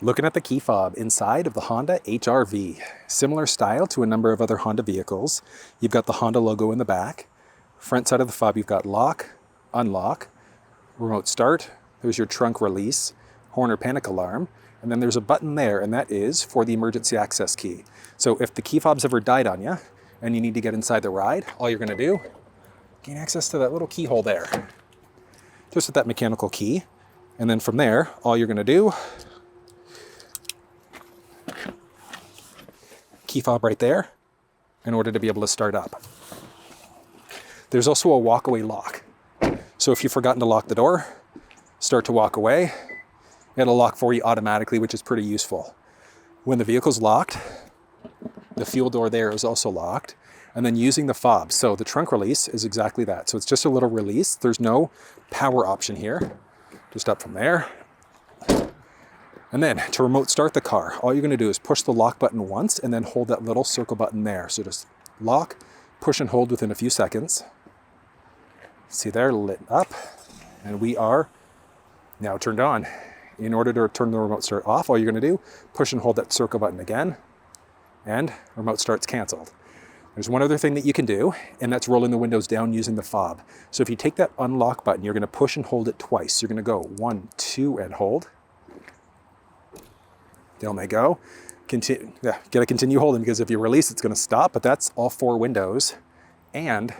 Looking at the key fob inside of the Honda HR-V. Similar style to a number of other Honda vehicles. You've got the Honda logo in the back. Front side of the fob, you've got lock, unlock, remote start. There's your trunk release, horn or panic alarm. And then there's a button there, and that is for the emergency access key. So if the key fob's ever died on you and you need to get inside the ride, all you're gonna do, gain access to that little keyhole there. Just with that mechanical key. And then from there, all you're gonna do, key fob right there in order to be able to start up. There's also a walk-away lock. So if you've forgotten to lock the door, start to walk away, it'll lock for you automatically, which is pretty useful. When the vehicle's locked, the fuel door there is also locked, and then using the fob. So the trunk release is exactly that. So it's just a little release. There's no power option here. Just up from there. And then to remote start the car, all you're gonna do is push the lock button once and then hold that little circle button there. So just lock, push and hold within a few seconds. See there, lit up. And we are now turned on. In order to turn the remote start off, all you're gonna do, push and hold that circle button again, and remote start's canceled. There's one other thing that you can do, and that's rolling the windows down using the fob. So if you take that unlock button, you're gonna push and hold it twice. You're gonna go 1, 2, and hold. Down they go. Gotta continue holding, because if you release, it's gonna stop, but that's all 4 windows. And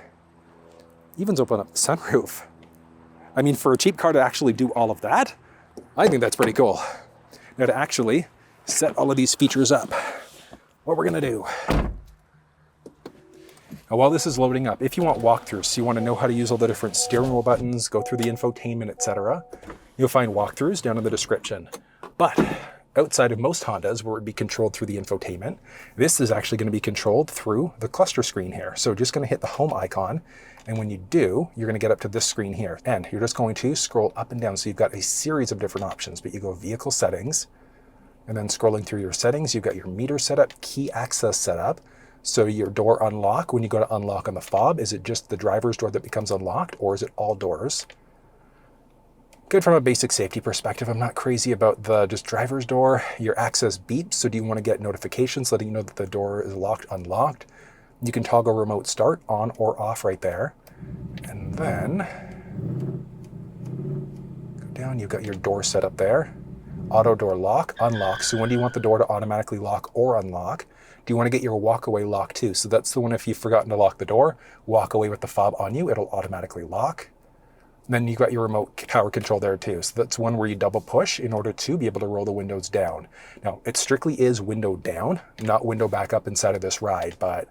evens open up the sunroof. I mean, for a cheap car to actually do all of that, I think that's pretty cool. Now to actually set all of these features up, what we're gonna do. Now while this is loading up, if you want walkthroughs, so you wanna know how to use all the different steering wheel buttons, go through the infotainment, etc., you'll find walkthroughs down in the description. But outside of most Hondas, where it would be controlled through the infotainment, this is actually gonna be controlled through the cluster screen here. So just gonna hit the home icon, and when you do, you're gonna get up to this screen here, and you're just going to scroll up and down. So you've got a series of different options, but you go vehicle settings, and then scrolling through your settings, you've got your meter setup, key access setup. So your door unlock, when you go to unlock on the fob, is it just the driver's door that becomes unlocked, or is it all doors? Good from a basic safety perspective. I'm not crazy about the just driver's door. Your access beeps, so do you want to get notifications letting you know that the door is locked, unlocked? You can toggle remote start on or off right there. And then go down, you've got your door set up there. Auto door lock, unlock. So when do you want the door to automatically lock or unlock? Do you want to get your walk away lock too? So that's the one, if you've forgotten to lock the door, walk away with the fob on you, it'll automatically lock. Then you've got your remote power control there too. So that's one where you double push in order to be able to roll the windows down. Now, it strictly is window down, not window back up inside of this ride, but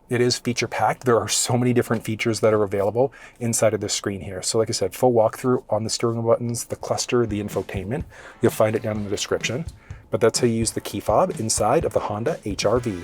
it is feature packed. There are so many different features that are available inside of this screen here. So like I said, full walkthrough on the steering wheel buttons, the cluster, the infotainment. You'll find it down in the description. But that's how you use the key fob inside of the Honda HR-V.